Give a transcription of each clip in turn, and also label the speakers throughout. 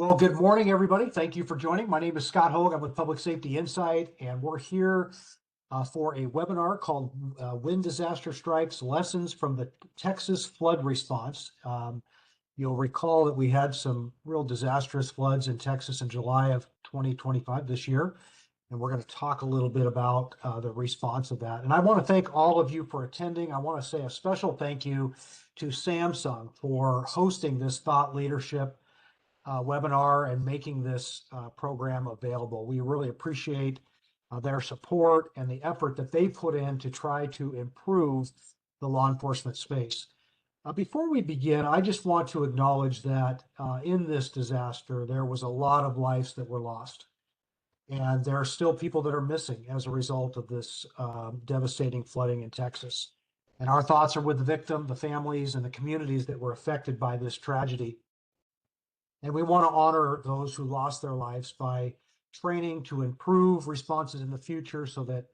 Speaker 1: Well, good morning, everybody. Thank you for joining. My name is Scott Hogue. I'm with Public Safety Insight, and we're here for a webinar called When Disaster Strikes, Lessons from the Texas Flood Response. You'll recall that we had some real disastrous floods in Texas in July of 2025 this year, and we're going to talk a little bit about the response of that. And I want to thank all of you for attending. I want to say a special thank you to Samsung for hosting this thought leadership webinar and making this program available. We really appreciate their support and the effort that they put in to try to improve the law enforcement space. Before we begin, I just want to acknowledge that in this disaster, there was a lot of lives that were lost. And there are still people that are missing as a result of this devastating flooding in Texas. And our thoughts are with the victim, the families, and the communities that were affected by this tragedy. And we want to honor those who lost their lives by training to improve responses in the future so that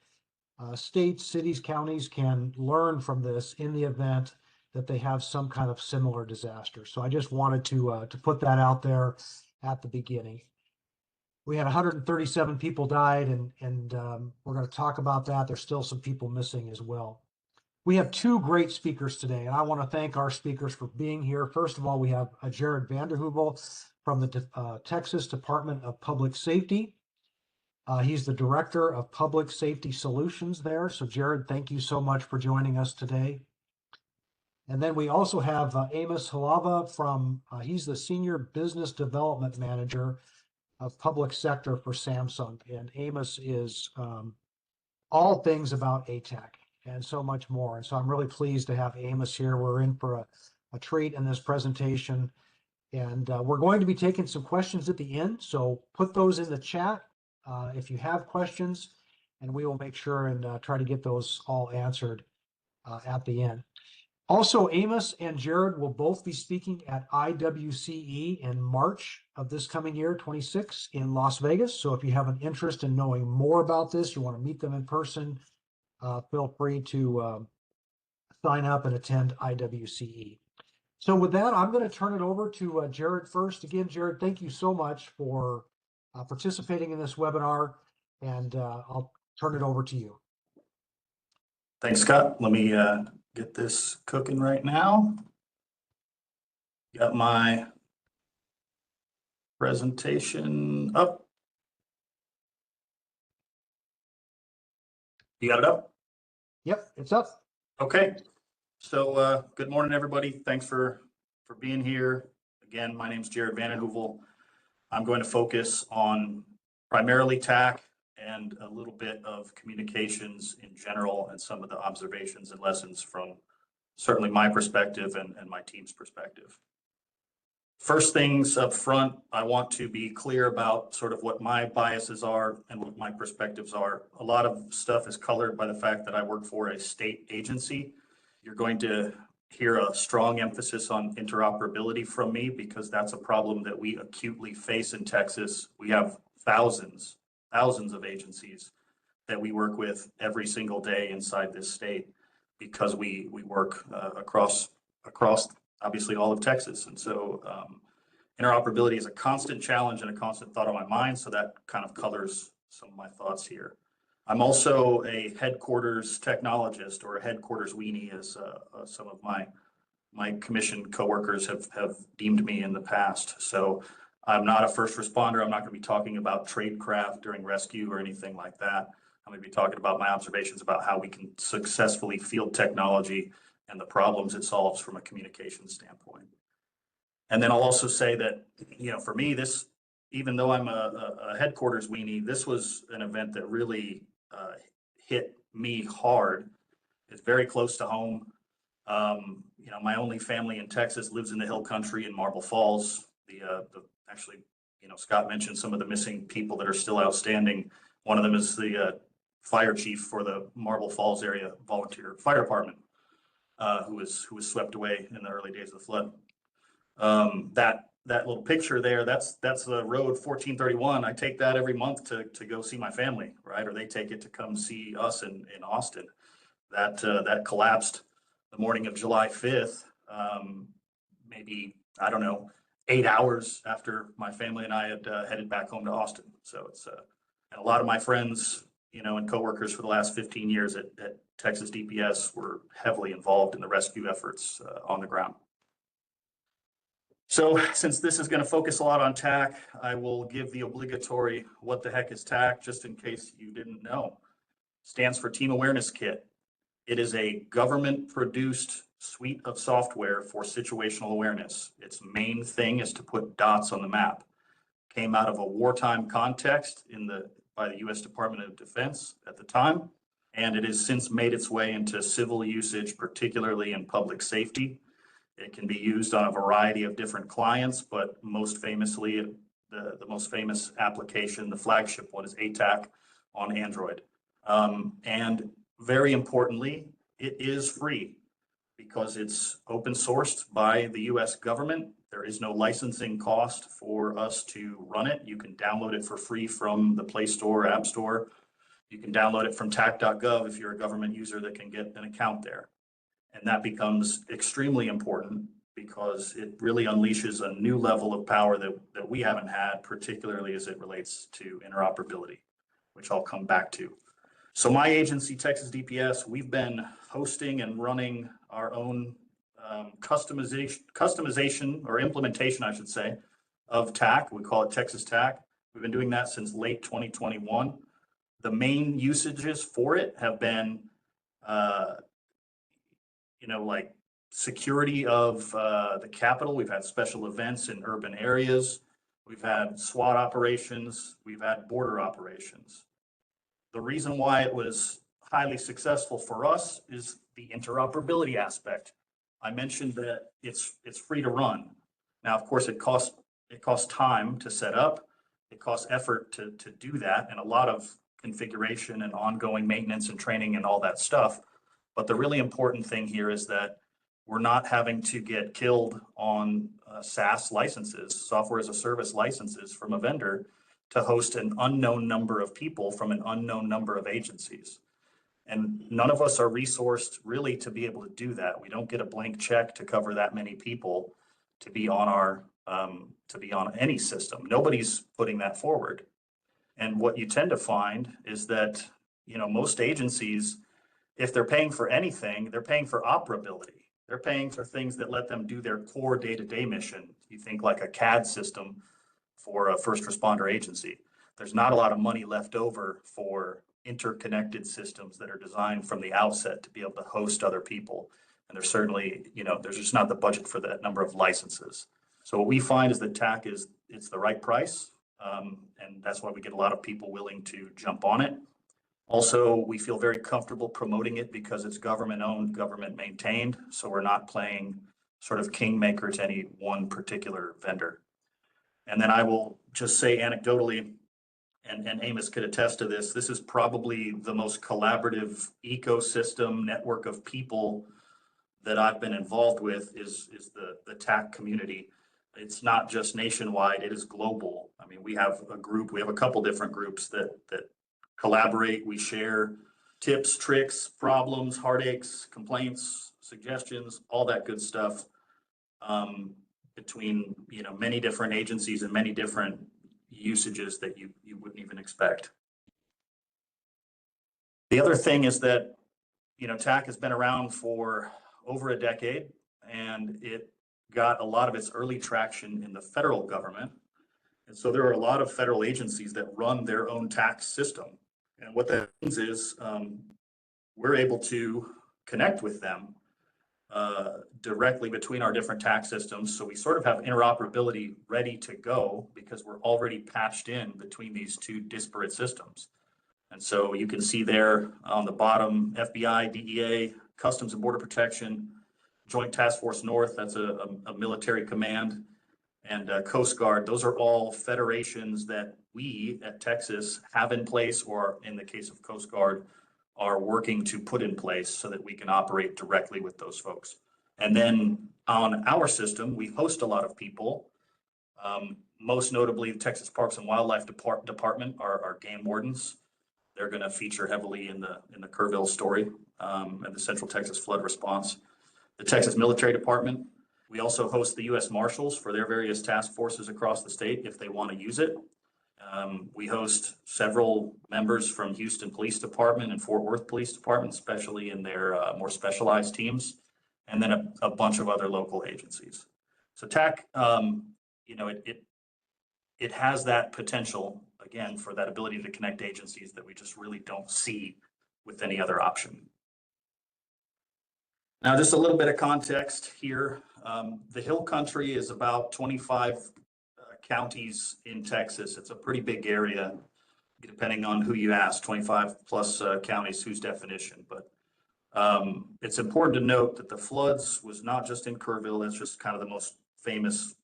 Speaker 1: states, cities, counties can learn from this in the event that they have some kind of similar disaster. So I just wanted to put that out there at the beginning. We had 137 people died, and we're going to talk about that. There's still some people missing as well. We have two great speakers today, and I want to thank our speakers for being here. First of all, we have Jared Vanderhoevel from the Texas Department of Public Safety. He's the Director of Public Safety Solutions there. So Jared, thank you so much for joining us today. And then we also have Amos Halava from, he's the Senior Business Development Manager of Public Sector for Samsung. And Amos is all things about ATAC and so much more. And so I'm really pleased to have Amos here. We're in for a treat in this presentation. And we're going to be taking some questions at the end. So put those in the chat if you have questions, and we will make sure and try to get those all answered at the end. Also, Amos and Jared will both be speaking at IWCE in March of this coming year, 26, in Las Vegas. So if you have an interest in knowing more about this, you want to meet them in person, feel free to sign up and attend IWCE. So with that, I'm going to turn it over to Jared first. Again, Jared, thank you so much for participating in this webinar, and I'll turn it over to you.
Speaker 2: Thanks, Scott. Let me get this cooking right now. Got my presentation up. You got it up?
Speaker 1: Yep, it's up.
Speaker 2: Okay. So good morning, everybody. Thanks for being here. Again, my name is Jared Vanderhoevel. I'm going to focus on primarily TAC and a little bit of communications in general and some of the observations and lessons from certainly my perspective and my team's perspective. First things up front, I want to be clear about sort of what my biases are and what my perspectives are. A lot of stuff is colored by the fact that I work for a state agency. You're going to hear a strong emphasis on interoperability from me because that's a problem that we acutely face in Texas. We have thousands of agencies that we work with every single day inside this state because we work across obviously all of Texas. And so interoperability is a constant challenge and a constant thought on my mind. So that kind of colors some of my thoughts here. I'm also a headquarters technologist, or a headquarters weenie, as some of my commission coworkers have deemed me in the past. So I'm not a first responder. I'm not going to be talking about tradecraft during rescue or anything like that. I'm going to be talking about my observations about how we can successfully field technology and the problems it solves from a communication standpoint. And then I'll also say that, for me, this, even though I'm a headquarters weenie, this was an event that really hit me hard. It's very close to home. My only family in Texas lives in the hill country in Marble Falls. Actually, Scott mentioned some of the missing people that are still outstanding. One of them is the fire chief for the Marble Falls area volunteer fire department, who was swept away in the early days of the flood. That little picture there, that's the road 1431. I take that every month to go see my family, right? Or they take it to come see us in Austin. That collapsed the morning of July 5th, maybe, I don't know, 8 hours after my family and I had headed back home to Austin. So it's and a lot of my friends, and coworkers for the last 15 years at Texas DPS were heavily involved in the rescue efforts on the ground. So since this is going to focus a lot on TAC, I will give the obligatory what the heck is TAC, just in case you didn't know. Stands for Team Awareness Kit. It is a government-produced suite of software for situational awareness. Its main thing is to put dots on the map. Came out of a wartime context by the U.S. Department of Defense at the time, and it has since made its way into civil usage, particularly in public safety. It can be used on a variety of different clients, but most famously, the most famous application, the flagship one, is ATAC on Android. And very importantly, it is free because it's open sourced by the US government. There is no licensing cost for us to run it. You can download it for free from the Play Store, App Store. You can download it from tac.gov if you're a government user that can get an account there. And that becomes extremely important because it really unleashes a new level of power that we haven't had, particularly as it relates to interoperability, which I'll come back to. So my agency, Texas DPS, we've been hosting and running our own customization or implementation, I should say, of TAC. We call it Texas TAC. We've been doing that since late 2021. The main usages for it have been, like security of the Capitol. We've had special events in urban areas. We've had SWAT operations. We've had border operations. The reason why it was highly successful for us is the interoperability aspect. I mentioned that it's free to run. Now, of course, it costs time to set up. It costs effort to do that, and a lot of configuration and ongoing maintenance and training and all that stuff. But the really important thing here is that we're not having to get killed on SaaS licenses, software as a service licenses from a vendor, to host an unknown number of people from an unknown number of agencies. And none of us are resourced really to be able to do that. We don't get a blank check to cover that many people to be on any system. Nobody's putting that forward. And what you tend to find is that, most agencies, if they're paying for anything, they're paying for operability. They're paying for things that let them do their core day-to-day mission. You think like a CAD system for a first responder agency. There's not a lot of money left over for interconnected systems that are designed from the outset to be able to host other people. And there's certainly, there's just not the budget for that number of licenses. So what we find is that TAC it's the right price. And that's why we get a lot of people willing to jump on it. Also, we feel very comfortable promoting it because it's government owned, government maintained. So we're not playing sort of kingmaker to any one particular vendor. And then I will just say anecdotally, and Amos could attest to this, this is probably the most collaborative ecosystem network of people that I've been involved with is the TAC community. It's not just nationwide, it is global. I mean, we have a couple different groups that collaborate. We share tips, tricks, problems, heartaches, complaints, suggestions, all that good stuff. Between many different agencies and many different usages that you wouldn't even expect. The other thing is that TAC has been around for over a decade, and it got a lot of its early traction in the federal government. And so there are a lot of federal agencies that run their own tax system. And what that means is we're able to connect with them directly between our different tax systems. So we sort of have interoperability ready to go because we're already patched in between these two disparate systems. And so you can see there on the bottom, FBI, DEA, Customs and Border Protection, Joint Task Force North, that's a military command, and Coast Guard. Those are all federations that we at Texas have in place, or in the case of Coast Guard, are working to put in place so that we can operate directly with those folks. And then on our system, we host a lot of people, most notably the Texas Parks and Wildlife Department, our game wardens. They're going to feature heavily in the Kerrville story and the Central Texas flood response. The Texas Military Department, We also host the U.S. Marshals for their various task forces across the state if they want to use it. We host several members from Houston Police Department and Fort Worth Police Department, especially in their more specialized teams, and then a bunch of other local agencies. So TAC, it has that potential, again, for that ability to connect agencies that we just really don't see with any other option. Now, just a little bit of context here. The Hill Country is about 25 counties in Texas. It's a pretty big area, depending on who you ask, 25 plus counties, whose definition. But it's important to note that the floods was not just in Kerrville. That's just kind of the most famous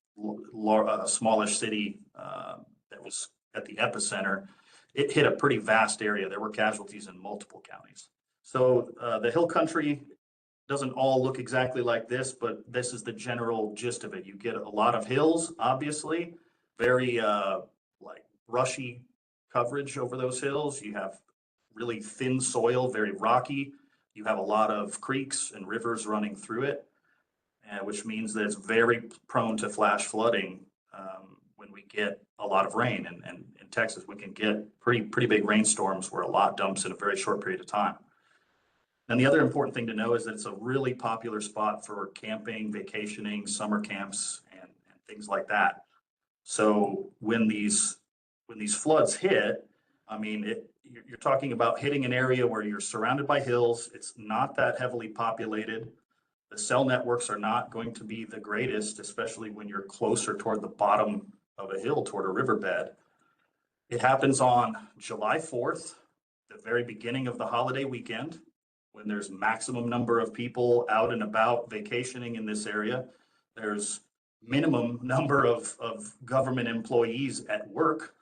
Speaker 2: smallish city that was at the epicenter. It hit a pretty vast area. There were casualties in multiple counties. So the Hill Country doesn't all look exactly like this, but this is the general gist of it. You get a lot of hills, obviously, very like brushy coverage over those hills. You have really thin soil, very rocky. You have a lot of creeks and rivers running through it, which means that it's very prone to flash flooding when we get a lot of rain. And in Texas, we can get pretty big rainstorms where a lot dumps in a very short period of time. And the other important thing to know is that it's a really popular spot for camping, vacationing, summer camps, and things like that. So when these floods hit, I mean, you're talking about hitting an area where you're surrounded by hills. It's not that heavily populated. The cell networks are not going to be the greatest, especially when you're closer toward the bottom of a hill toward a riverbed. It happens on July 4th, the very beginning of the holiday weekend, when there's maximum number of people out and about vacationing in this area. There's minimum number of government employees at work.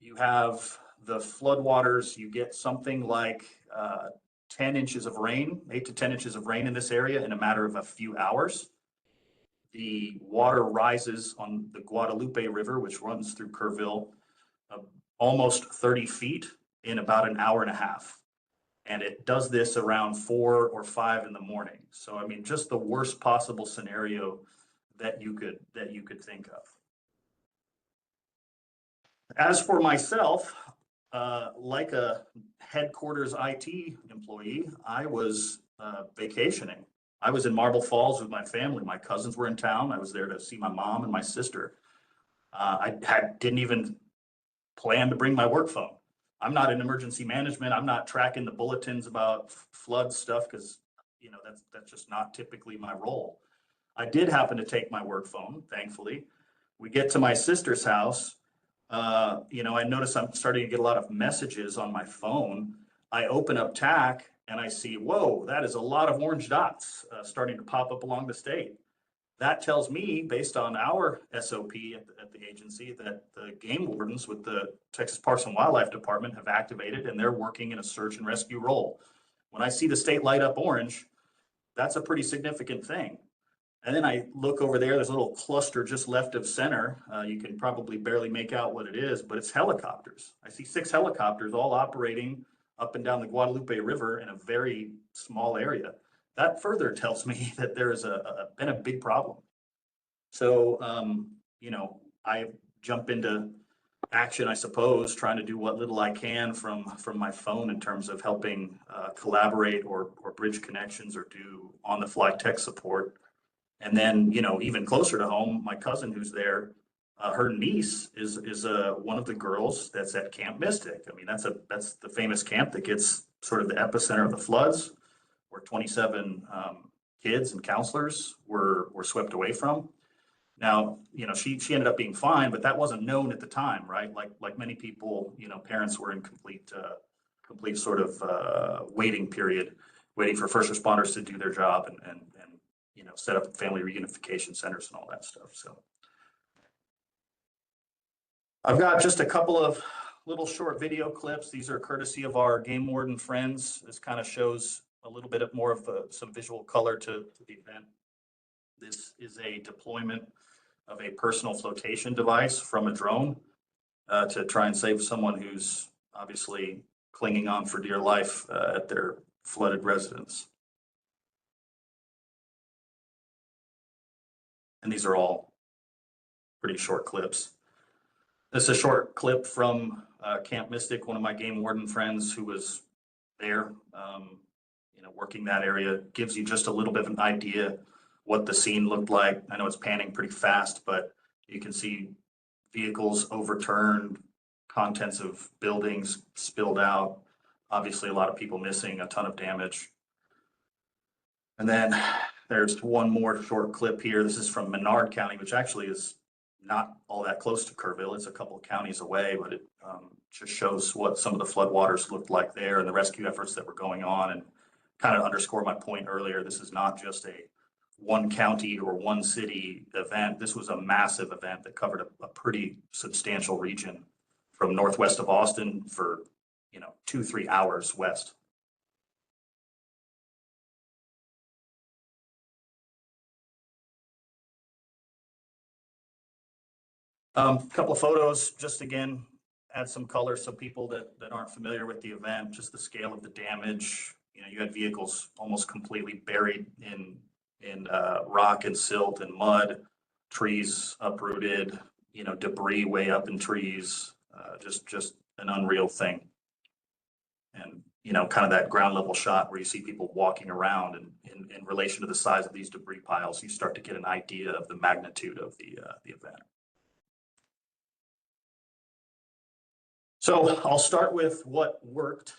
Speaker 2: You have the floodwaters, you get something like 10 inches of rain, 8 to 10 inches of rain in this area in a matter of a few hours. The water rises on the Guadalupe River, which runs through Kerrville, almost 30 feet in about an hour and a half. And it does this around 4 or 5 in the morning. So, I mean, just the worst possible scenario that you could think of. As for myself, like a headquarters IT employee, I was vacationing. I was in Marble Falls with my family. My cousins were in town. I was there to see my mom and my sister. Didn't even plan to bring my work phone. I'm not in emergency management. I'm not tracking the bulletins about flood stuff because, you know, that's just not typically my role. I did happen to take my work phone, thankfully. We get to my sister's house. I notice I'm starting to get a lot of messages on my phone. I open up TAC and I see, whoa, that is a lot of orange dots starting to pop up along the state. That tells me, based on our SOP at the agency, that the game wardens with the Texas Parks and Wildlife Department have activated and they're working in a search and rescue role. When I see the state light up orange, that's a pretty significant thing. And then I look over there, there's a little cluster just left of center. You can probably barely make out what it is, but it's helicopters. I see 6 helicopters all operating up and down the Guadalupe River in a very small area. That further tells me that there's been a big problem. So, I jump into action, I suppose, trying to do what little I can from my phone in terms of helping collaborate or bridge connections or do on-the-fly tech support. And then, even closer to home, my cousin who's there, her niece is one of the girls that's at Camp Mystic. I mean, that's the famous camp that gets sort of the epicenter of the floods, where 27 kids and counselors were swept away from. Now, she ended up being fine, but that wasn't known at the time, right? Like many people, parents were in complete sort of waiting period, waiting for first responders to do their job and set up family reunification centers and all that stuff. So I've got just a couple of little short video clips. These are courtesy of our game warden friends. This kind of shows a little bit more of some visual color to the event. This is a deployment of a personal flotation device from a drone to try and save someone who's obviously clinging on for dear life at their flooded residence. And these are all pretty short clips. This is a short clip from Camp Mystic, one of my game warden friends who was there, working that area. Gives you just a little bit of an idea what the scene looked like. I know it's panning pretty fast, but you can see vehicles overturned, contents of buildings spilled out, obviously a lot of people missing, a ton of damage. And then there's one more short clip here. This is from Menard County, which actually is not all that close to Kerrville. It's a couple of counties away, but it just shows what some of the floodwaters looked like there and the rescue efforts that were going on, and kind of underscore my point earlier. This is not just a one county or one city event. This was a massive event that covered a pretty substantial region from northwest of Austin for, 2-3 hours west. Couple of photos, just again, add some color so people that aren't familiar with the event, just the scale of the damage. You had vehicles almost completely buried in rock and silt and mud, trees uprooted, debris way up in trees, just an unreal thing. And, kind of that ground level shot where you see people walking around, and in relation to the size of these debris piles, you start to get an idea of the magnitude of the event. So I'll start with what worked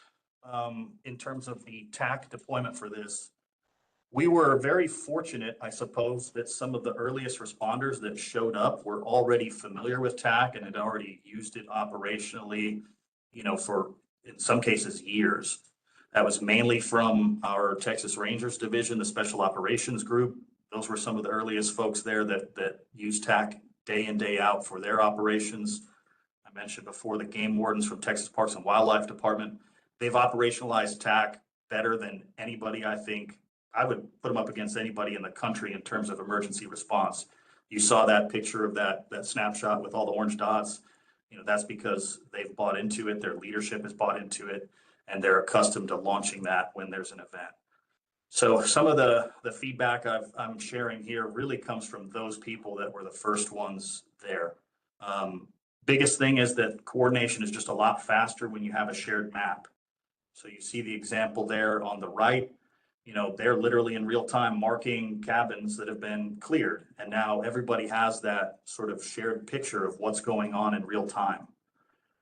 Speaker 2: in terms of the TAC deployment for this. We were very fortunate, I suppose, that some of the earliest responders that showed up were already familiar with TAC and had already used it operationally, for, in some cases, years. That was mainly from our Texas Rangers division, the Special Operations Group. Those were some of the earliest folks there that used TAC day in, day out for their operations. I mentioned before the game wardens from Texas Parks and Wildlife Department. They've operationalized TAC better than anybody. I think I would put them up against anybody in the country in terms of emergency response. You saw that picture of that snapshot with all the orange dots. That's because they've bought into it. Their leadership has bought into it, and they're accustomed to launching that when there's an event. So some of the feedback I'm sharing here really comes from those people that were the first ones there. Biggest thing is that coordination is just a lot faster when you have a shared map. So you see the example there on the right. They're literally in real time marking cabins that have been cleared. And now everybody has that sort of shared picture of what's going on in real time.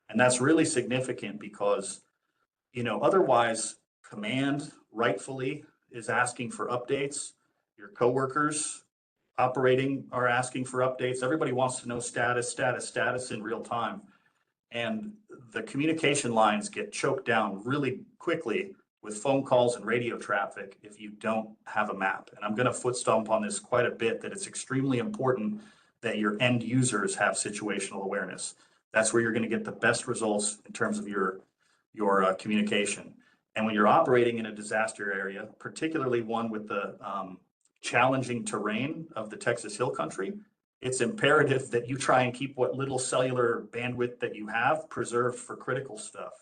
Speaker 2: And that's really significant because, otherwise command rightfully is asking for updates. Your coworkers operating are asking for updates. Everybody wants to know status in real time. And the communication lines get choked down really quickly with phone calls and radio traffic if you don't have a map. And I'm going to foot stomp on this quite a bit, that it's extremely important that your end users have situational awareness. That's where you're going to get the best results in terms of your communication. And when you're operating in a disaster area, particularly one with the challenging terrain of the Texas Hill Country, it's imperative that you try and keep what little cellular bandwidth that you have preserved for critical stuff.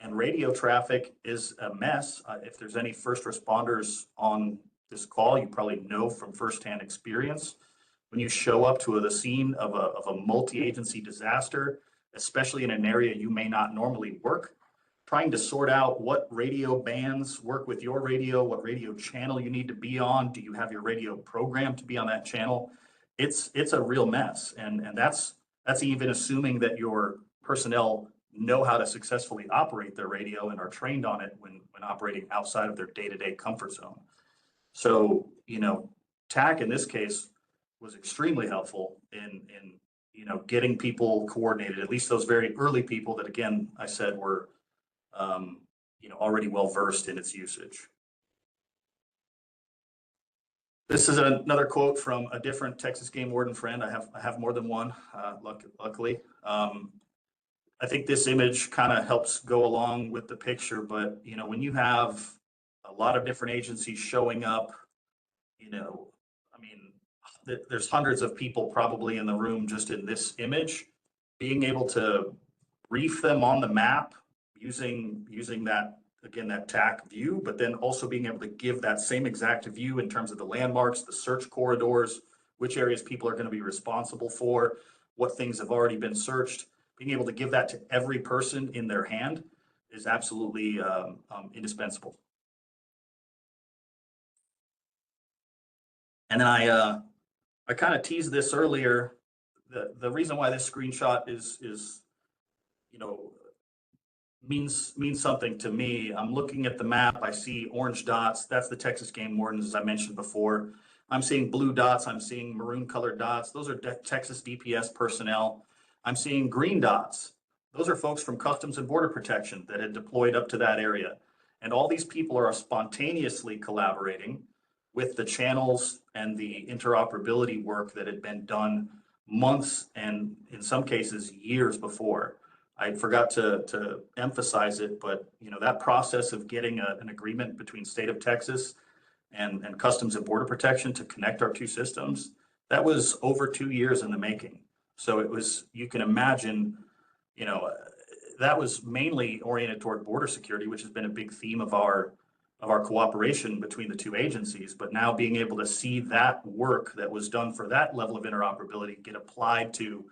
Speaker 2: And radio traffic is a mess. If there's any first responders on this call, you probably know from firsthand experience, when you show up to the scene of a multi-agency disaster, especially in an area you may not normally work, trying to sort out what radio bands work with your radio, what radio channel you need to be on. Do you have your radio programmed to be on that channel? It's a real mess. And that's even assuming that your personnel know how to successfully operate their radio and are trained on it when operating outside of their day-to-day comfort zone. So, TAC in this case was extremely helpful in getting people coordinated, at least those very early people that, again, I said were already well versed in its usage. This is another quote from a different Texas game warden friend. I have more than one, luckily. I think this image kind of helps go along with the picture, but when you have a lot of different agencies showing up, there's hundreds of people probably in the room just in this image. Being able to brief them on the map using that, again, that TAC view, but then also being able to give that same exact view in terms of the landmarks, the search corridors, which areas people are going to be responsible for, what things have already been searched. Being able to give that to every person in their hand is absolutely indispensable. And then I kind of teased this earlier. The reason why this screenshot is you know means something to me. I'm looking at the map. I see orange dots. That's the Texas Game Wardens, as I mentioned before. I'm seeing blue dots. I'm seeing maroon colored dots. Those are Texas DPS personnel. I'm seeing green dots. Those are folks from Customs and Border Protection that had deployed up to that area. And all these people are spontaneously collaborating with the channels and the interoperability work that had been done months and in some cases years before. I forgot to emphasize it, but that process of getting an agreement between state of Texas and Customs and Border Protection to connect our two systems, that was over 2 years in the making. So it was, you can imagine, that was mainly oriented toward border security, which has been a big theme of our cooperation between the two agencies. But now being able to see that work that was done for that level of interoperability get applied to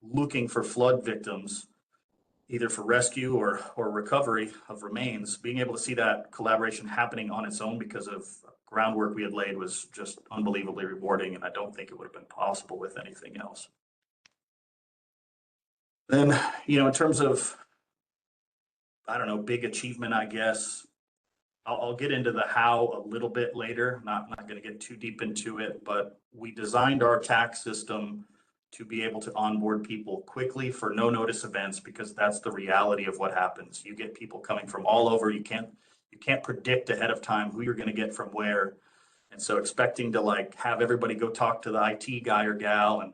Speaker 2: looking for flood victims, either for rescue or recovery of remains, being able to see that collaboration happening on its own because of groundwork we had laid was just unbelievably rewarding, and I don't think it would have been possible with anything else. Then, in terms of, I don't know, big achievement, I guess, I'll get into the how a little bit later. Not going to get too deep into it, but we designed our tax system to be able to onboard people quickly for no notice events, because that's the reality of what happens. You get people coming from all over. You can't predict ahead of time who you're going to get from where. And so expecting to have everybody go talk to the IT guy or gal and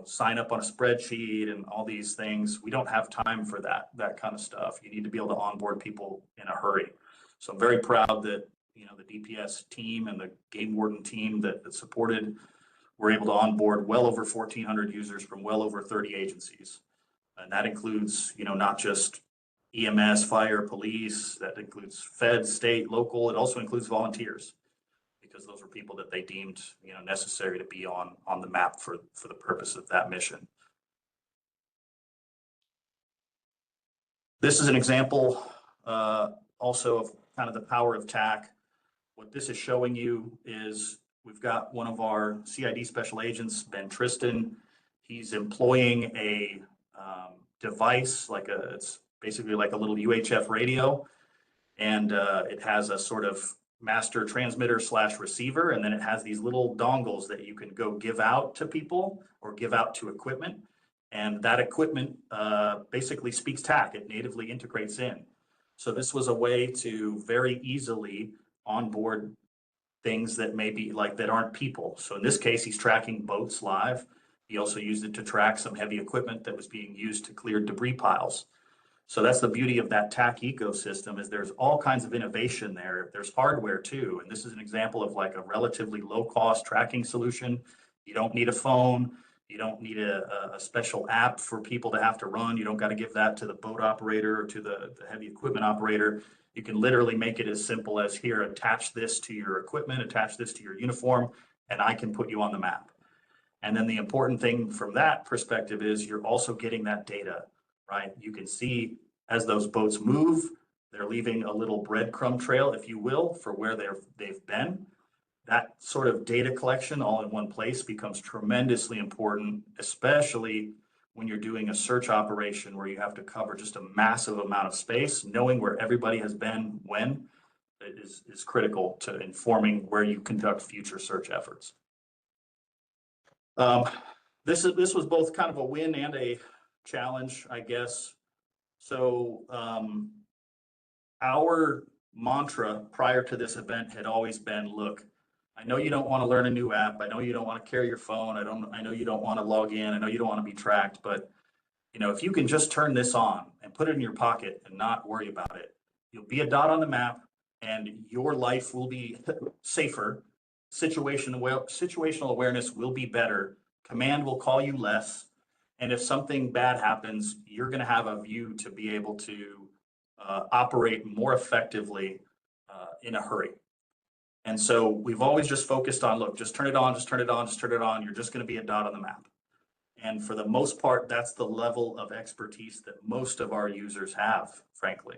Speaker 2: sign up on a spreadsheet and all these things, we don't have time for that kind of stuff. You need to be able to onboard people in a hurry. So I'm very proud that the DPS team and the game warden team that supported were able to onboard well over 1,400 users from well over 30 agencies. And that includes, not just EMS, fire, police, that includes fed, state, local. It also includes volunteers, because those were people that they deemed, necessary to be on the map for the purpose of that mission. This is an example also of kind of the power of TAC. What this is showing you is we've got one of our CID special agents, Ben Tristan. He's employing a device, it's basically like a little UHF radio, and it has a sort of master transmitter / receiver, and then it has these little dongles that you can go give out to people or give out to equipment. And that equipment basically speaks TAC. It natively integrates in. So this was a way to very easily onboard things that may be that aren't people. So in this case, he's tracking boats live. He also used it to track some heavy equipment that was being used to clear debris piles. So that's the beauty of that TAC ecosystem, is there's all kinds of innovation there. There's hardware too. And this is an example of a relatively low cost tracking solution. You don't need a phone. You don't need a special app for people to have to run. You don't got to give that to the boat operator or to the heavy equipment operator. You can literally make it as simple as, here, attach this to your equipment, attach this to your uniform, and I can put you on the map. And then the important thing from that perspective is you're also getting that data, right? You can see as those boats move, they're leaving a little breadcrumb trail, if you will, for where they've been. That sort of data collection all in one place becomes tremendously important, especially when you're doing a search operation where you have to cover just a massive amount of space. Knowing where everybody has been when is critical to informing where you conduct future search efforts. This was both kind of a win and a challenge, I guess. So our mantra prior to this event had always been, look, I know you don't want to learn a new app. I know you don't want to carry your phone. I know you don't want to log in. I know you don't want to be tracked, but if you can just turn this on and put it in your pocket and not worry about it, you'll be a dot on the map and your life will be safer. Situational awareness will be better. Command will call you less. And if something bad happens, you're going to have a view to be able to operate more effectively in a hurry. And so we've always just focused on, look, just turn it on, just turn it on, just turn it on. You're just going to be a dot on the map. And for the most part, that's the level of expertise that most of our users have, frankly.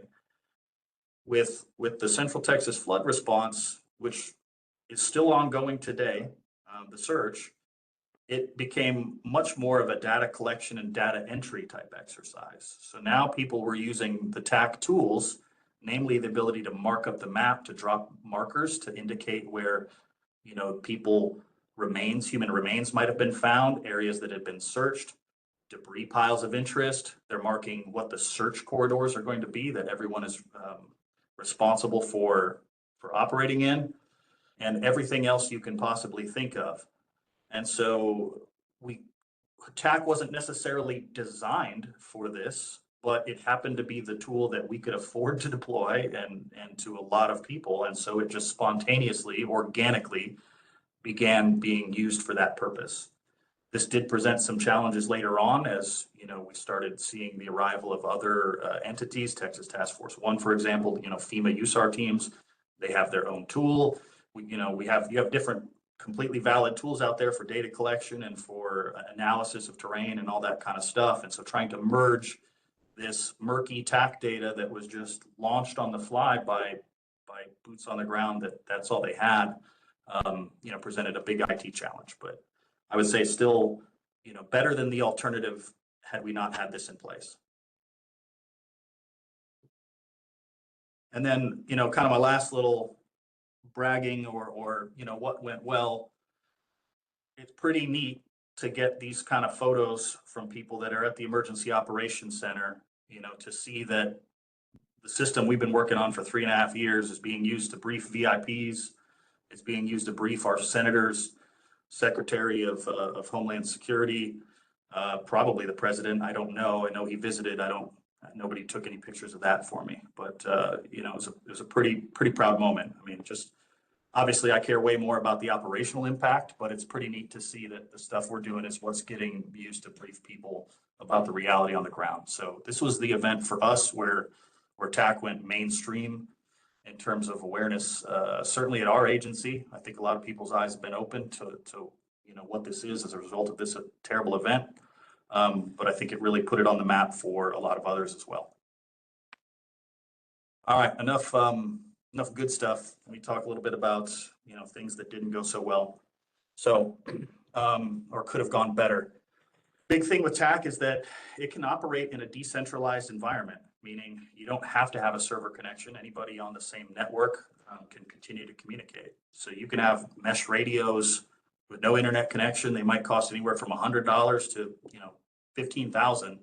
Speaker 2: With the Central Texas flood response, which is still ongoing today, the search, it became much more of a data collection and data entry type exercise. So now people were using the TAC tools, namely the ability to mark up the map, to drop markers to indicate where, human remains might have been found, areas that had been searched, debris piles of interest. They're marking what the search corridors are going to be that everyone is responsible for operating in, and everything else you can possibly think of. And so TAC wasn't necessarily designed for this, but it happened to be the tool that we could afford to deploy and to a lot of people. And so it just spontaneously, organically began being used for that purpose. This did present some challenges later on as, we started seeing the arrival of other entities, Texas Task Force 1, for example, FEMA USAR teams, they have their own tool. You have different completely valid tools out there for data collection and for analysis of terrain and all that kind of stuff. And so trying to merge this murky TAC data that was just launched on the fly by boots on the ground, that's all they had, presented a big IT challenge. But I would say still, better than the alternative had we not had this in place. And then, kind of my last little bragging or what went well. It's pretty neat to get these kind of photos from people that are at the Emergency Operations Center, to see that the system we've been working on for 3.5 years is being used to brief VIPs. It's being used to brief our senators, Secretary of Homeland Security, probably the president. I don't know. I know he visited. Nobody took any pictures of that for me, but it was a pretty proud moment. I mean, just obviously I care way more about the operational impact, but it's pretty neat to see that the stuff we're doing is what's getting used to brief people about the reality on the ground. So this was the event for us where TAC went mainstream in terms of awareness, certainly at our agency. I think a lot of people's eyes have been open to what this is as a result of this terrible event. But I think it really put it on the map for a lot of others as well. All right, enough good stuff. Let me talk a little bit about things that didn't go so well, or could have gone better. Big thing with TAC is that it can operate in a decentralized environment, meaning you don't have to have a server connection. Anybody on the same network can continue to communicate. So you can have mesh radios with no internet connection. They might cost anywhere from $100 to $15,000.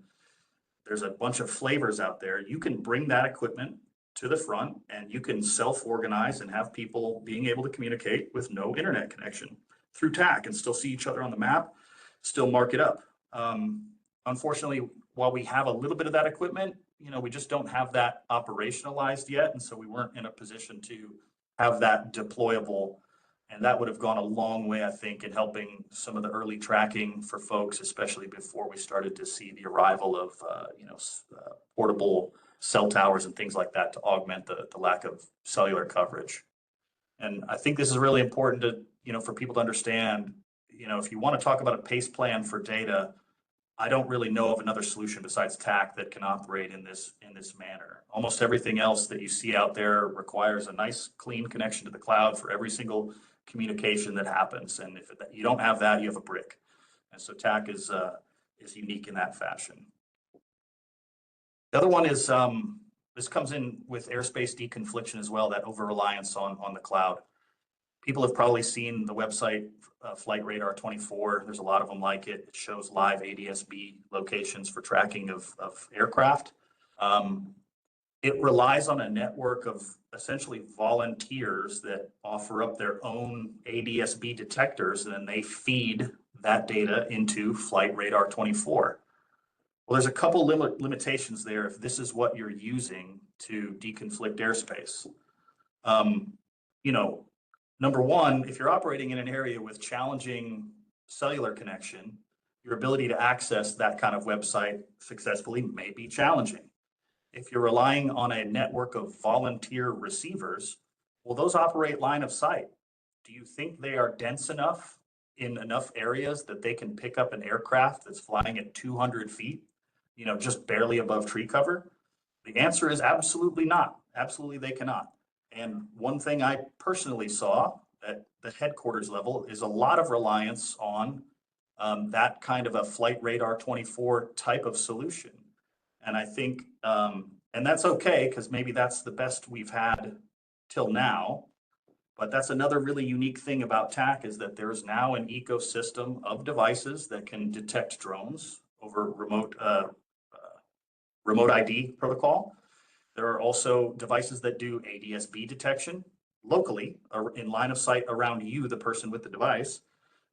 Speaker 2: There's a bunch of flavors out there. You can bring that equipment to the front and you can self-organize and have people being able to communicate with no internet connection through TAC and still see each other on the map, still mark it up. Unfortunately, while we have a little bit of that equipment, we just don't have that operationalized yet. And so we weren't in a position to have that deployable. And that would have gone a long way, I think, in helping some of the early tracking for folks, especially before we started to see the arrival of, portable cell towers and things like that to augment the lack of cellular coverage. And I think this is really important to, for people to understand, if you want to talk about a PACE plan for data, I don't really know of another solution besides TAC that can operate in this manner. Almost everything else that you see out there requires a nice, clean connection to the cloud for every single communication that happens. And if you don't have that, you have a brick. And so TAC is unique in that fashion. The other one is this comes in with airspace deconfliction as well, that over-reliance on the cloud. People have probably seen the website Flight Radar 24. There's a lot of them like it. It shows live ADS-B locations for tracking of aircraft. It relies on a network of essentially volunteers that offer up their own ADS-B detectors, and then they feed that data into Flight Radar 24. Well, there's a couple limitations there if this is what you're using to deconflict airspace. Number one, if you're operating in an area with challenging cellular connection, your ability to access that kind of website successfully may be challenging. If you're relying on a network of volunteer receivers, Well, those operate line of sight. Do you think they are dense enough in enough areas that they can pick up an aircraft that's flying at 200 feet, just barely above tree cover? The answer is absolutely not. Absolutely, they cannot. And one thing I personally saw at the headquarters level is a lot of reliance on that kind of a flight radar 24 type of solution. And I think, and that's okay, because maybe that's the best we've had till now. But that's another really unique thing about TAC, is that there's now an ecosystem of devices that can detect drones over remote ID protocol. There are also devices that do ADS-B detection locally or in line of sight around you, the person with the device.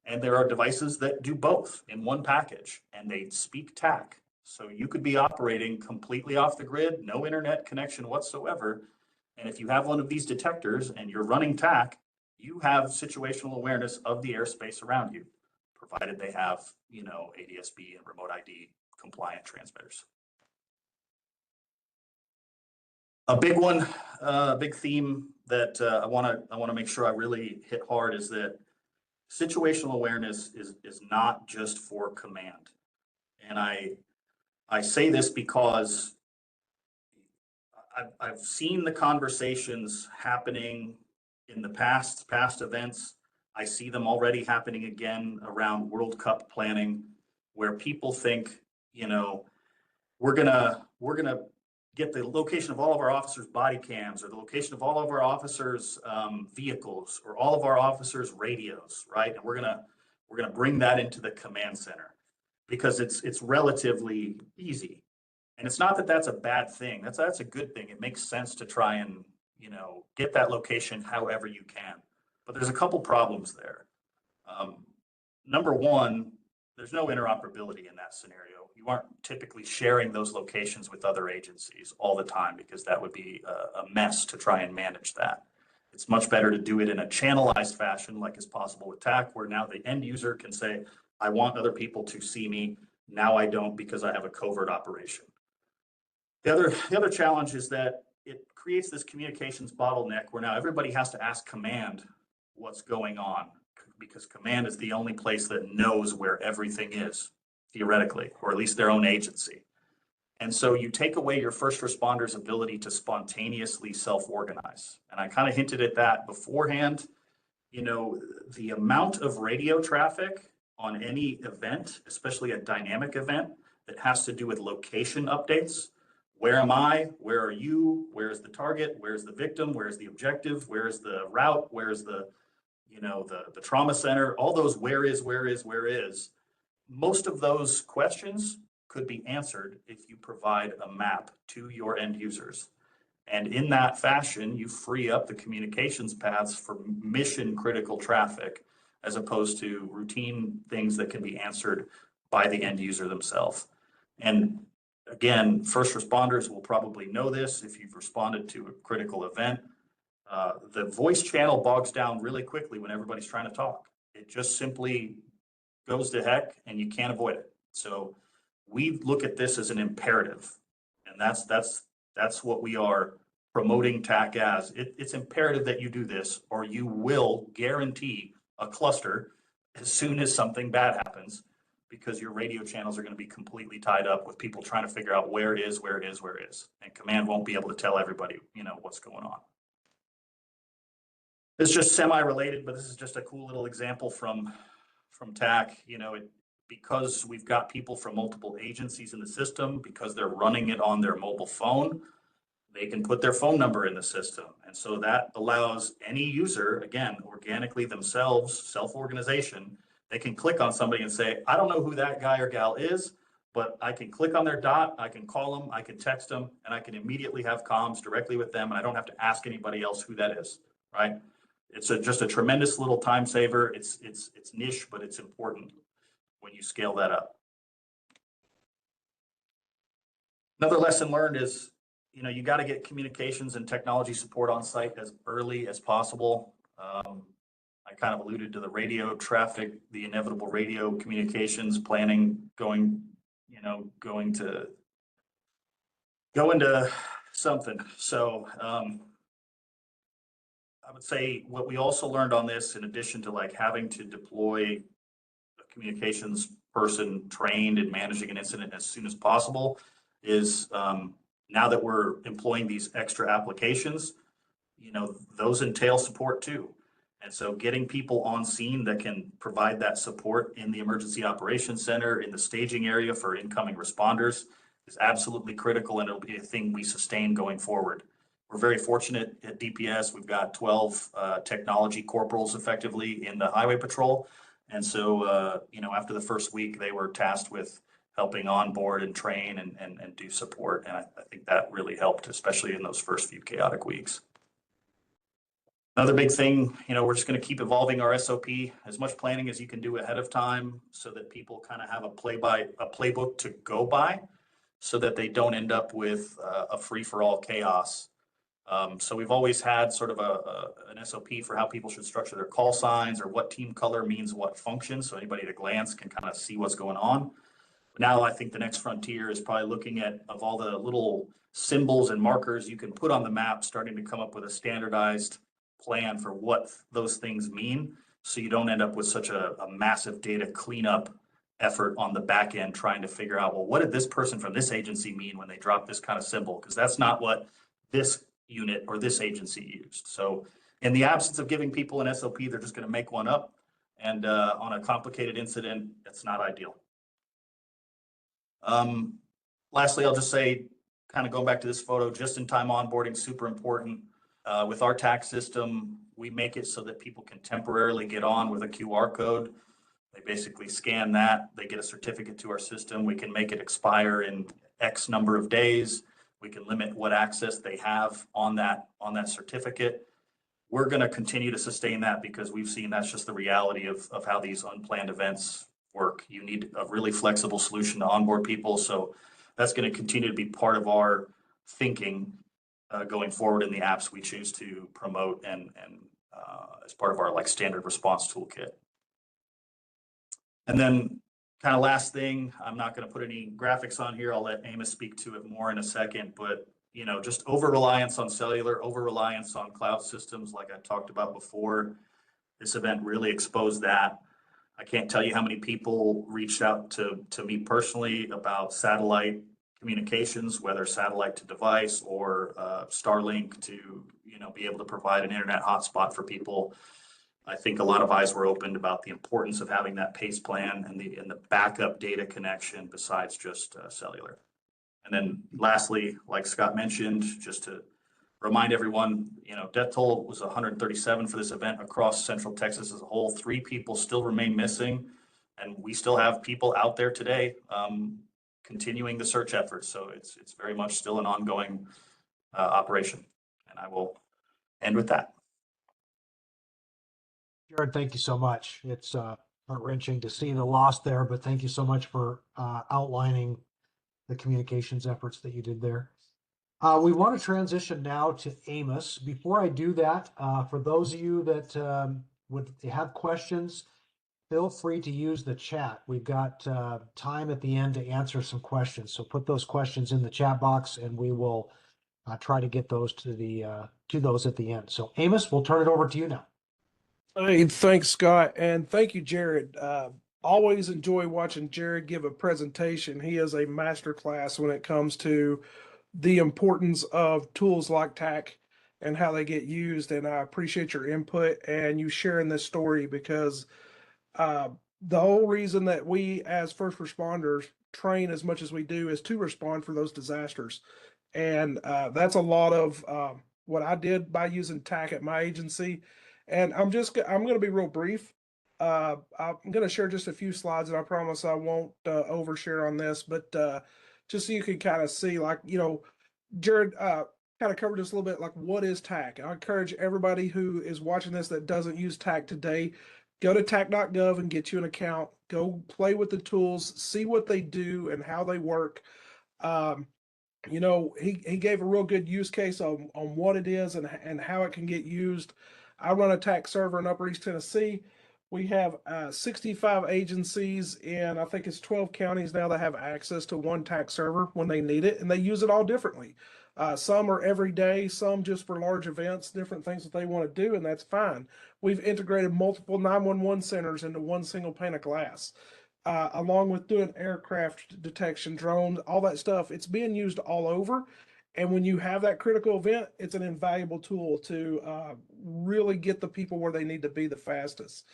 Speaker 2: And there are devices that do both in one package, and they speak TAC. So you could be operating completely off the grid, no internet connection whatsoever. And if you have one of these detectors and you're running TAC, you have situational awareness of the airspace around you, provided they have, ADS-B and remote ID compliant transmitters. A big one, big theme that I want to make sure I really hit hard is that situational awareness is not just for command. And I say this because I've seen the conversations happening in the past events. I see them already happening again around World Cup planning, where people think, we're gonna get the location of all of our officers' body cams, or the location of all of our officers' vehicles, or all of our officers' radios, right? And we're gonna bring that into the command center because it's relatively easy. And it's not that that's a bad thing. That's a good thing. It makes sense to try and get that location however you can. But there's a couple problems there. Number one, there's no interoperability in that scenario. You aren't typically sharing those locations with other agencies all the time, because that would be a mess to try and manage that. It's much better to do it in a channelized fashion, like is possible with TAC, where now the end user can say, I want other people to see me. Now I don't, because I have a covert operation. The other challenge is that it creates this communications bottleneck where now everybody has to ask command what's going on, because command is the only place that knows where everything is, theoretically, or at least their own agency. And so you take away your first responders' ability to spontaneously self-organize. And I kind of hinted at that beforehand. The amount of radio traffic on any event, especially a dynamic event that has to do with location updates. Where am I? Where are you? Where's the target? Where's the victim? Where's the objective? Where's the route? Where's the trauma center? All those where is. Most of those questions could be answered if you provide a map to your end users. And in that fashion, you free up the communications paths for mission critical traffic, as opposed to routine things that can be answered by the end user themselves. And again, first responders will probably know this if you've responded to a critical event. The voice channel bogs down really quickly when everybody's trying to talk. It just simply goes to heck, and you can't avoid it. So we look at this as an imperative, and that's what we are promoting TAC as. It's imperative that you do this, or you will guarantee a cluster as soon as something bad happens, because your radio channels are going to be completely tied up with people trying to figure out where it is, and command won't be able to tell everybody, what's going on. It's just semi-related, but this is just a cool little example from TAC. Because we've got people from multiple agencies in the system, because they're running it on their mobile phone, they can put their phone number in the system. And so that allows any user, again, organically themselves, self-organization, they can click on somebody and say, I don't know who that guy or gal is, but I can click on their dot, I can call them, I can text them, and I can immediately have comms directly with them, and I don't have to ask anybody else who that is, right? It's just a tremendous little time saver. It's niche, but it's important when you scale that up. Another lesson learned is, you got to get communications and technology support on site as early as possible. I kind of alluded to the radio traffic, the inevitable radio communications planning going into something. So I would say what we also learned on this, in addition to like having to deploy a communications person trained in managing an incident as soon as possible, is now that we're employing these extra applications, those entail support too. And so getting people on scene that can provide that support in the emergency operations center, in the staging area for incoming responders, is absolutely critical, and it'll be a thing we sustain going forward. We're very fortunate at DPS. We've got 12 technology corporals effectively in the highway patrol. And so, after the first week, they were tasked with helping onboard and train and do support. And I think that really helped, especially in those first few chaotic weeks. Another big thing, we're just going to keep evolving our SOP, as much planning as you can do ahead of time, so that people kind of have a playbook to go by, so that they don't end up with a free-for-all chaos. So we've always had sort of an SOP for how people should structure their call signs, or what team color means what function, so anybody at a glance can kind of see what's going on. But now I think the next frontier is probably looking at, of all the little symbols and markers you can put on the map, starting to come up with a standardized plan for what those things mean, so you don't end up with such a massive data cleanup effort on the back end, trying to figure out, well, what did this person from this agency mean when they dropped this kind of symbol? Because that's not what this unit or this agency used. So in the absence of giving people an SOP, they're just going to make one up. And on a complicated incident, it's not ideal. Lastly, I'll just say, kind of going back to this photo, just-in-time onboarding, super important. With our tax system, we make it so that people can temporarily get on with a QR code. They basically scan that, they get a certificate to our system. We can make it expire in X number of days. We can limit what access they have on that certificate. We're going to continue to sustain that, because we've seen that's just the reality of how these unplanned events work. You need a really flexible solution to onboard people. So that's going to continue to be part of our thinking going forward in the apps we choose to promote and as part of our like standard response toolkit. And then kind of last thing, I'm not going to put any graphics on here. I'll let Amos speak to it more in a second, but just over-reliance on cellular, over-reliance on cloud systems, like I talked about before. This event really exposed that. I can't tell you how many people reached out to me personally about satellite communications, whether satellite to device or Starlink to be able to provide an internet hotspot for people. I think a lot of eyes were opened about the importance of having that PACE plan and the backup data connection besides just cellular. And then lastly, like Scott mentioned, just to remind everyone, death toll was 137 for this event across Central Texas as a whole. 3 people still remain missing, and we still have people out there today continuing the search efforts. So it's very much still an ongoing operation. And I will end with that.
Speaker 1: Jared, thank you so much. It's heart-wrenching to see the loss there, but thank you so much for outlining the communications efforts that you did there. We want to transition now to Amos. Before I do that, for those of you that would have questions, feel free to use the chat. We've got time at the end to answer some questions. So put those questions in the chat box, and we will try to get those to those at the end. So Amos, we'll turn it over to you now.
Speaker 3: Hey, thanks, Scott, and thank you, Jared. Always enjoy watching Jared give a presentation. He is a masterclass when it comes to the importance of tools like TAC and how they get used. And I appreciate your input and you sharing this story, because the whole reason that we as first responders train as much as we do is to respond for those disasters. And that's a lot of what I did by using TAC at my agency. And I'm going to be real brief. I'm going to share just a few slides, and I promise I won't overshare on this, but just so you can kind of see, like, Jared kind of covered this a little bit, like, what is TAC? I encourage everybody who is watching this that doesn't use TAC today, go to tac.gov and get you an account. Go play with the tools, see what they do and how they work. He gave a real good use case on what it is and how it can get used. I run a TAC server in Upper East Tennessee. We have 65 agencies in, I think it's 12 counties now that have access to one TAC server when they need it, and they use it all differently. Some are every day, some just for large events, different things that they want to do, and that's fine. We've integrated multiple 911 centers into one single pane of glass, along with doing aircraft detection, drones, all that stuff. It's being used all over. And when you have that critical event, it's an invaluable tool to really get the people where they need to be the fastest.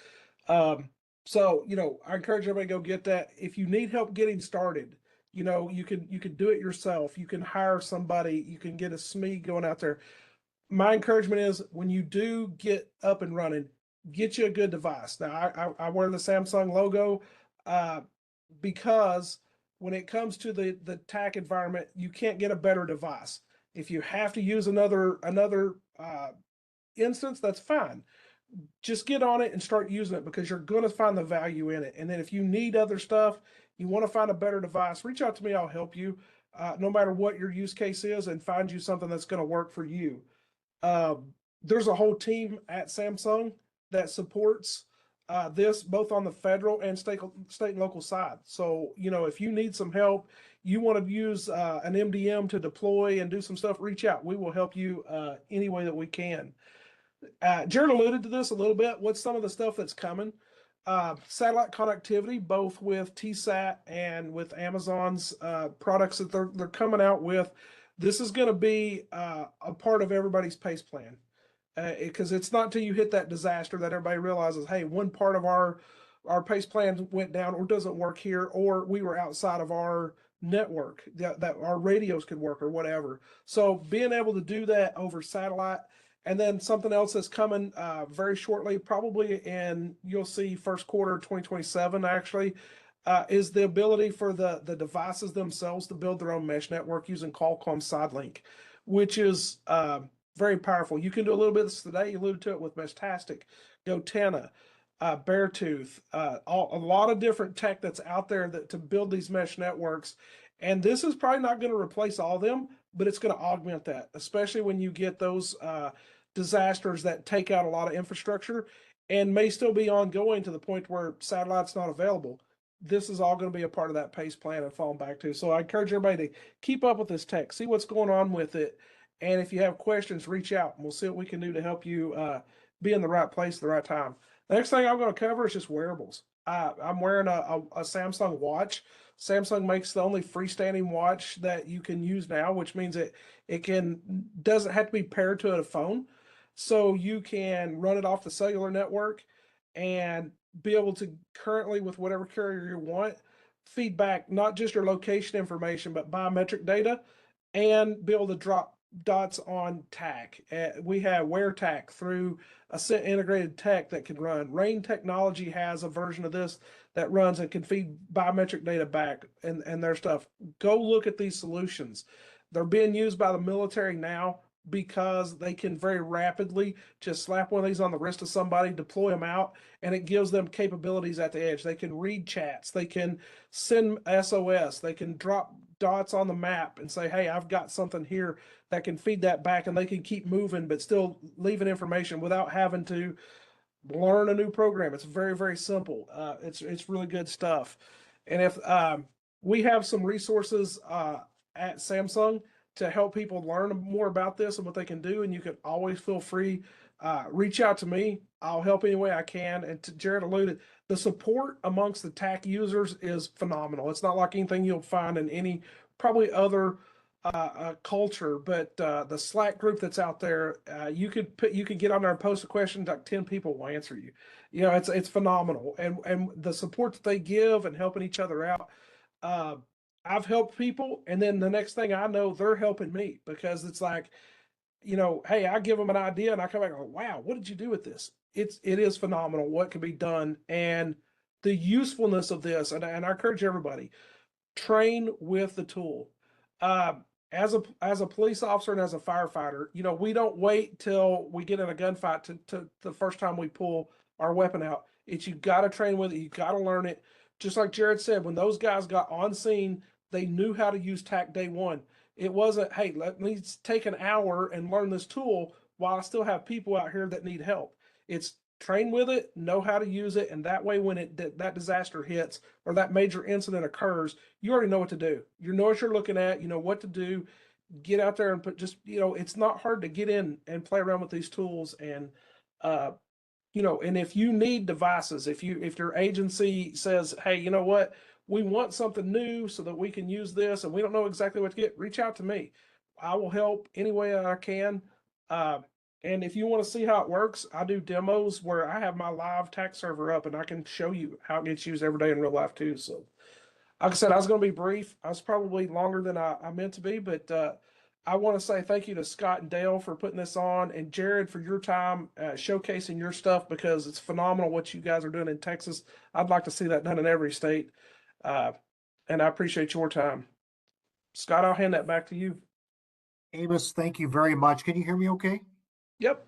Speaker 3: So, I encourage everybody to go get that. If you need help getting started, you can do it yourself. You can hire somebody. You can get a SME going out there. My encouragement is when you do get up and running, get you a good device. Now, I wear the Samsung logo uh, because when it comes to the TAC environment, you can't get a better device. If you have to use another instance, that's fine. Just get on it and start using it because you're going to find the value in it. And then if you need other stuff, you want to find a better device, reach out to me. I'll help you, no matter what your use case is, and find you something that's going to work for you. There's a whole team at Samsung that supports this both on the federal and state and local side. So, if you need some help, you want to use an MDM to deploy and do some stuff, reach out. We will help you any way that we can. Jared alluded to this a little bit. What's some of the stuff that's coming? Satellite connectivity, both with TSAT and with Amazon's products that they're coming out with. This is going to be a part of everybody's PACE plan, because it's not until you hit that disaster that everybody realizes, hey, one part of our PACE plan went down or doesn't work here, or we were outside of our network that our radios could work or whatever. So being able to do that over satellite. And then something else that's coming very shortly, probably you'll see first quarter 2027 actually, is the ability for the devices themselves to build their own mesh network using Qualcomm SideLink, which is very powerful. You can do a little bit of this today. You alluded to it with Meshtastic, Gotenna, Beartooth, a lot of different tech that's out there to build these mesh networks. And this is probably not going to replace all of them, but it's going to augment that, especially when you get those disasters that take out a lot of infrastructure and may still be ongoing to the point where satellite's not available. This is all going to be a part of that PACE plan and falling back to. So I encourage everybody to keep up with this tech, see what's going on with it. And if you have questions, reach out and we'll see what we can do to help you be in the right place at the right time. The next thing I'm going to cover is just wearables. I'm wearing a Samsung watch. Samsung makes the only freestanding watch that you can use now, which means it doesn't have to be paired to a phone. So you can run it off the cellular network and be able to currently, with whatever carrier you want, feedback not just your location information, but biometric data, and be able to drop dots on TAC. We have Wear TAC through a integrated tech that can run. Rain Technology has a version of this that runs and can feed biometric data back and their stuff. Go look at these solutions. They're being used by the military now because they can very rapidly just slap one of these on the wrist of somebody, deploy them out, and it gives them capabilities at the edge. They can read chats, they can send SOS, they can drop dots on the map and say, hey, I've got something here that can feed that back, and they can keep moving but still leaving information without having to learn a new program. It's very, very simple. It's really good stuff. And if we have some resources at Samsung to help people learn more about this and what they can do, and you can always feel free, reach out to me. I'll help any way I can. And to Jared alluded, the support amongst the TAC users is phenomenal. It's not like anything you'll find in any probably other culture, but the Slack group that's out there, you could get on there and post a question, like 10 people will answer you. It's phenomenal, and the support that they give and helping each other out. I've helped people, and then the next thing I know, they're helping me because it's like, hey, I give them an idea and I come back and go, wow, what did you do with this? It is phenomenal what can be done, and the usefulness of this. And I encourage everybody, train with the tool. As a police officer and as a firefighter, we don't wait till we get in a gunfight to the first time we pull our weapon out. You got to train with it. You got to learn it. Just like Jared said, when those guys got on scene, they knew how to use TAC day one. It wasn't, hey, let me take an hour and learn this tool while I still have people out here that need help. It's train with it, know how to use it, and that way when that disaster hits or that major incident occurs, you already know what to do. You know what you're looking at, you know what to do, get out there and put just, it's not hard to get in and play around with these tools. And, uh, and if you need devices, if your agency says, hey, you know what, we want something new so that we can use this and we don't know exactly what to get, reach out to me. I will help any way I can. Uh, and if you want to see how it works, I do demos where I have my live tax server up and I can show you how it gets used every day in real life too. So like I said, I was going to be brief. I was probably longer than I meant to be, but I want to say thank you to Scott and Dale for putting this on, and Jared for your time showcasing your stuff, because it's phenomenal what you guys are doing in Texas. I'd like to see that done in every state, uh, and I appreciate your time. Scott, I'll hand that back to you.
Speaker 1: Amos, thank you very much. Can you hear me okay?
Speaker 3: Yep.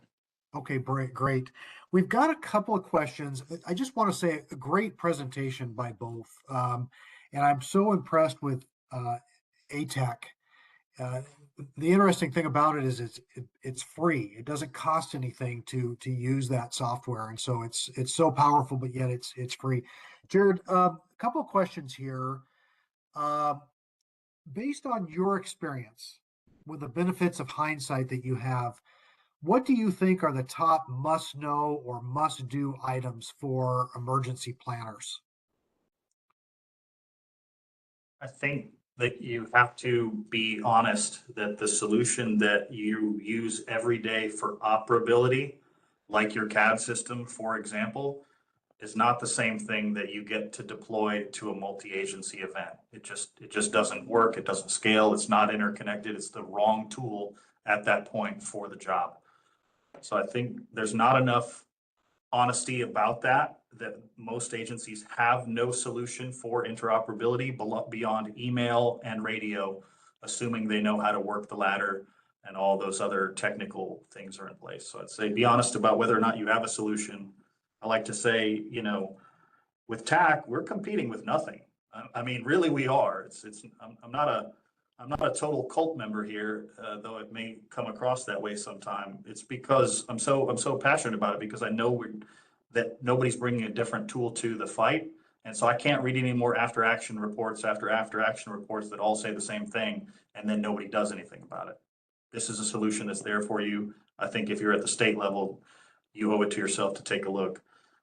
Speaker 1: Okay, great. We've got a couple of questions. I just want to say a great presentation by both. And I'm so impressed with ATEC. Uh, the interesting thing about it is it's free. It doesn't cost anything to use that software, and so it's so powerful, but yet it's free. Jared, a couple of questions here. Uh, Based on your experience with the benefits of hindsight that you have, what do you think are the top must know or must do items for emergency planners?
Speaker 2: I think that you have to be honest that the solution that you use every day for operability, like your CAD system, for example, is not the same thing that you get to deploy to a multi-agency event. It just doesn't work. It doesn't scale. It's not interconnected. It's the wrong tool at that point for the job. So I think there's not enough honesty about that most agencies have no solution for interoperability beyond email and radio, assuming they know how to work the ladder and all those other technical things are in place. So I'd say be honest about whether or not you have a solution. I like to say, with TAC, we're competing with nothing. I mean, really, we are. I'm not a total cult member here, though it may come across that way sometime. It's because I'm so passionate about it, because I know that nobody's bringing a different tool to the fight, and so I can't read any more after action reports after action reports that all say the same thing, and then nobody does anything about it. This is a solution that's there for you. I think if you're at the state level, you owe it to yourself to take a look.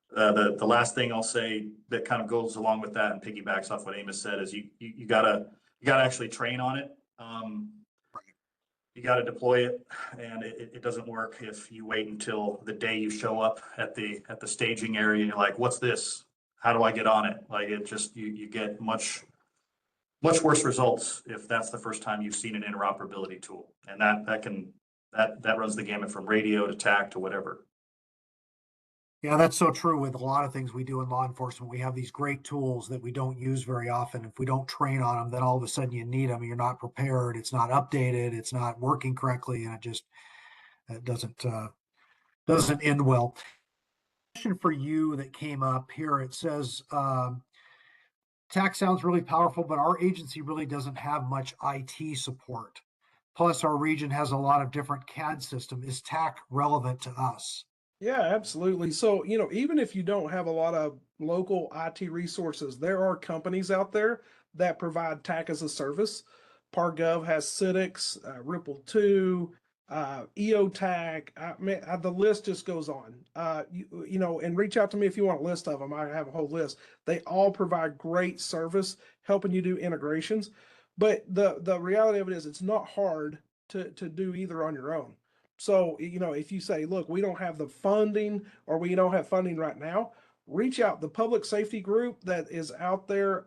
Speaker 2: The last thing I'll say that kind of goes along with that and piggybacks off what Amos said is you gotta actually train on it. You got to deploy it, and it doesn't work if you wait until the day you show up at the staging area and you're like, what's this? How do I get on it? Like, it just, you get much worse results if that's the first time you've seen an interoperability tool. And that runs the gamut from radio to TAC to whatever.
Speaker 1: Yeah, that's so true with a lot of things we do in law enforcement. We have these great tools that we don't use very often. If we don't train on them, then all of a sudden you need them and you're not prepared. It's not updated. It's not working correctly, and it doesn't end well. Question for you that came up here. It says, tax sounds really powerful, but our agency really doesn't have much IT support. Plus, our region has a lot of different CAD system. Is TAC relevant to us?
Speaker 3: Yeah, absolutely. So, even if you don't have a lot of local IT resources, there are companies out there that provide TAC as a service. ParGov has Citix, Ripple 2, EOTAC. The list just goes on. And reach out to me if you want a list of them. I have a whole list. They all provide great service, helping you do integrations. But the reality of it is, it's not hard to do either on your own. So, if you say, look, we don't have the funding, or we don't have funding right now, reach out. The public safety group that is out there,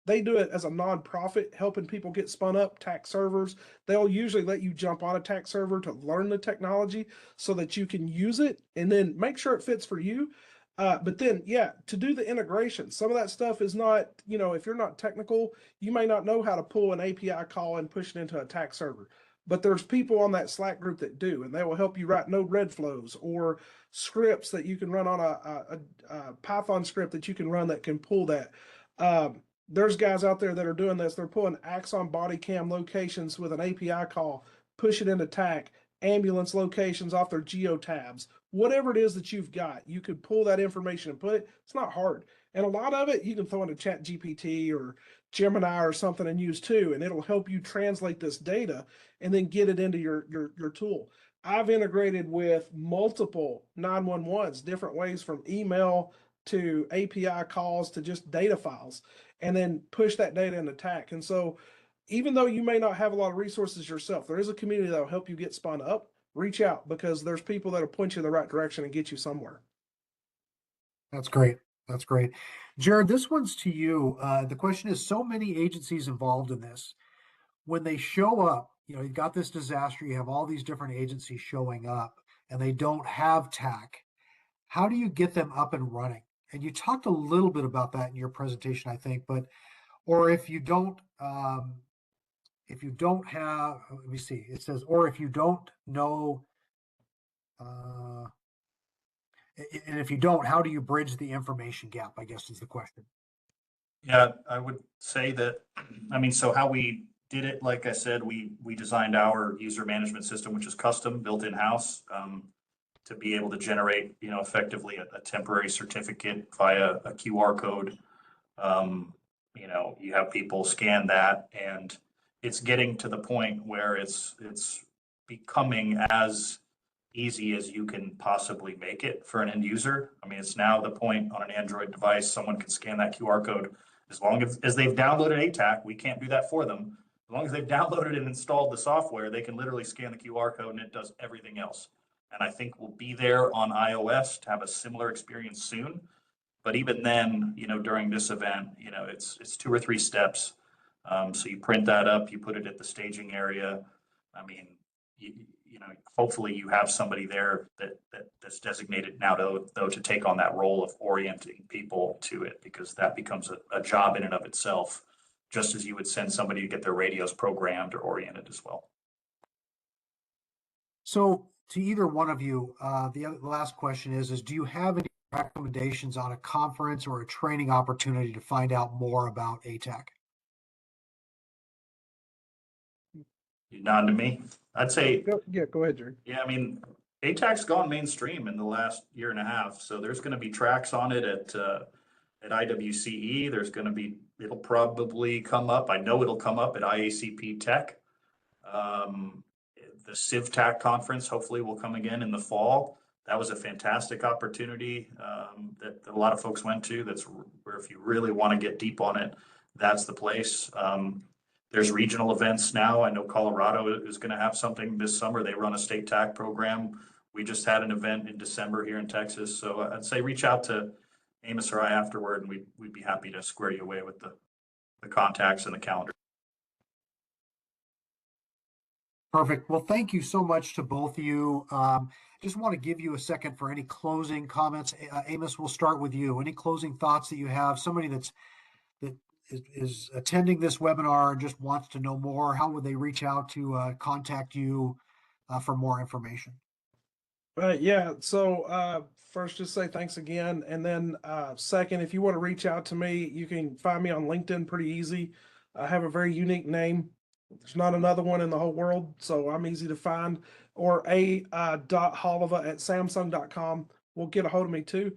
Speaker 3: they do it as a nonprofit, helping people get spun up, tax servers. They'll usually let you jump on a tax server to learn the technology so that you can use it and then make sure it fits for you. But then, yeah, to do the integration, some of that stuff is not, if you're not technical, you may not know how to pull an API call and push it into a tax server. But there's people on that Slack group that do, and they will help you write node red flows or scripts that you can run on a Python script that you can run that can pull that. There's guys out there that are doing this. They're pulling Axon body cam locations with an API call, push it into TAC, ambulance locations off their geo tabs. Whatever it is that you've got, you could pull that information and put it. It's not hard. And a lot of it you can throw into Chat GPT or Gemini or something and use too, and it'll help you translate this data and then get it into your tool. I've integrated with multiple 911s, different ways from email to API calls to just data files, and then push that data into TAC. And so, even though you may not have a lot of resources yourself, there is a community that will help you get spun up. Reach out because there's people that'll point you in the right direction and get you somewhere.
Speaker 1: That's great. That's great. Jared, this one's to you. The question is, so many agencies involved in this. When they show up, you've got this disaster, you have all these different agencies showing up, and they don't have TAC. How do you get them up and running? And you talked a little bit about that in your presentation, I think, or if you don't have, let me see, it says, or if you don't know, and if you don't, how do you bridge the information gap, I guess is the question.
Speaker 2: Yeah, I would say that, so how we did it, like I said, we designed our user management system, which is custom, built in-house, to be able to generate, effectively a temporary certificate via a QR code. You have people scan that, and it's getting to the point where it's becoming as easy as you can possibly make it for an end user. It's now the point on an Android device, someone can scan that QR code. As long as they've downloaded ATAC, we can't do that for them. As long as they've downloaded and installed the software, they can literally scan the QR code and it does everything else. And I think we'll be there on iOS to have a similar experience soon. But even then, during this event, it's 2 or 3 steps. So you print that up, you put it at the staging area. Hopefully you have somebody there that's designated now though to take on that role of orienting people to it, because that becomes a job in and of itself, just as you would send somebody to get their radios programmed or oriented as well.
Speaker 1: So to either one of you, the last question is do you have any recommendations on a conference or a training opportunity to find out more about ATAC?
Speaker 2: You nod to me. I'd say,
Speaker 3: Go ahead, Jerry.
Speaker 2: yeah, ATAC's gone mainstream in the last year and a half. So there's going to be tracks on it at IWCE. It'll probably come up. I know it'll come up at IACP Tech. The CivTAC conference hopefully will come again in the fall. That was a fantastic opportunity that a lot of folks went to. That's where, if you really want to get deep on it, that's the place. There's regional events now. I know Colorado is going to have something this summer. They run a state TAC program. We just had an event in December here in Texas. So I'd say reach out to Amos or I afterward, and we'd be happy to square you away with the contacts and the calendar.
Speaker 1: Perfect. Well, thank you so much to both of you. Just want to give you a second for any closing comments. Amos, we'll start with you. Any closing thoughts that you have? Somebody that is attending this webinar and just wants to know more, how would they reach out to contact you for more information?
Speaker 3: Yeah. So first, just say thanks again, and then second, if you want to reach out to me, you can find me on LinkedIn pretty easy. I have a very unique name. There's not another one in the whole world, so I'm easy to find. Or a.holliva@samsung.com will get a hold of me too.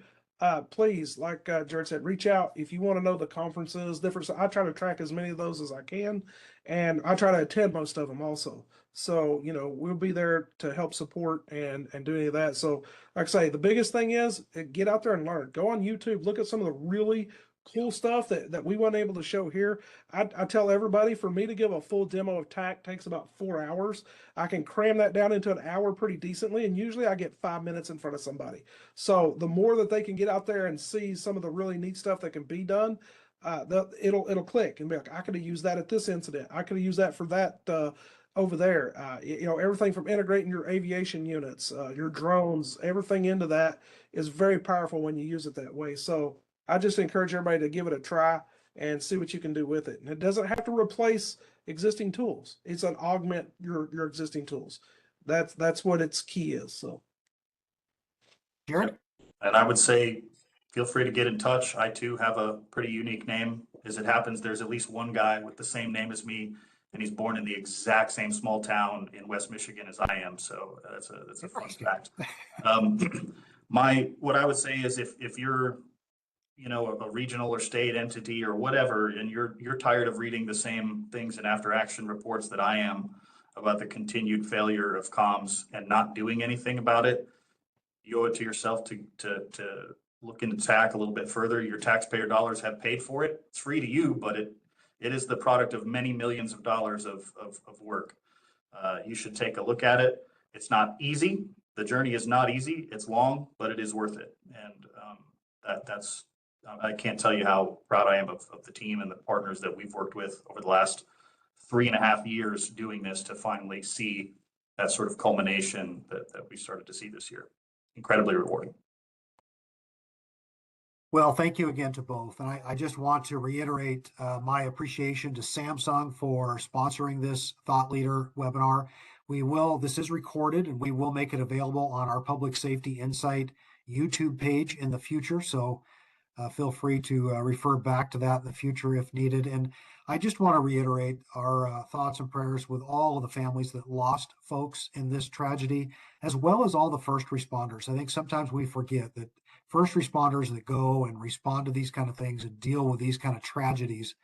Speaker 3: Please, like Jared said, reach out if you want to know the conferences. Different. I try to track as many of those as I can, and I try to attend most of them also. So we'll be there to help support and do any of that. So, like I say, the biggest thing is get out there and learn. Go on YouTube, look at some of the really cool stuff that we weren't able to show here. I tell everybody, for me to give a full demo of TAC takes about 4 hours. I can cram that down into an hour pretty decently, and usually I get 5 minutes in front of somebody. So the more that they can get out there and see some of the really neat stuff that can be done, it'll click and be like, I could have used that at this incident. I could have used that for that over there. Everything from integrating your aviation units, your drones, everything into that is very powerful when you use it that way. So I just encourage everybody to give it a try and see what you can do with it. And it doesn't have to replace existing tools. It's an augment your existing tools. That's what its key is. So,
Speaker 1: Jared?
Speaker 2: And I would say, feel free to get in touch. I too have a pretty unique name. As it happens, there's at least one guy with the same name as me, and he's born in the exact same small town in West Michigan as I am. So that's a fun fact. What I would say is if you're a regional or state entity or whatever, and you're tired of reading the same things in after action reports that I am about the continued failure of comms and not doing anything about it, you owe it to yourself to look into TAC a little bit further. Your taxpayer dollars have paid for it. It's free to you, but it is the product of many millions of dollars of work. You should take a look at it. It's not easy. The journey is not easy. It's long, but it is worth it. And that's I can't tell you how proud I am of the team and the partners that we've worked with over the last 3.5 years doing this to finally see that sort of culmination that we started to see this year. Incredibly rewarding.
Speaker 1: Well, thank you again to both. And I just want to reiterate my appreciation to Samsung for sponsoring this Thought Leader webinar. This is recorded and we will make it available on our Public Safety Insight YouTube page in the future. So feel free to refer back to that in the future if needed. And I just want to reiterate our thoughts and prayers with all of the families that lost folks in this tragedy, as well as all the first responders. I think sometimes we forget that first responders that go and respond to these kind of things and deal with these kind of tragedies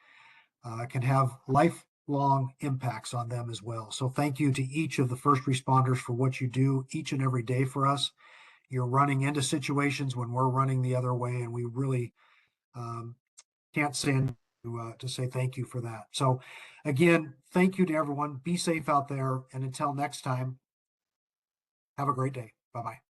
Speaker 1: can have lifelong impacts on them as well. So thank you to each of the first responders for what you do each and every day for us. You're running into situations when we're running the other way, and we really can't stand to say thank you for that. So again, thank you to everyone. Be safe out there, and until next time, have a great day. Bye-bye.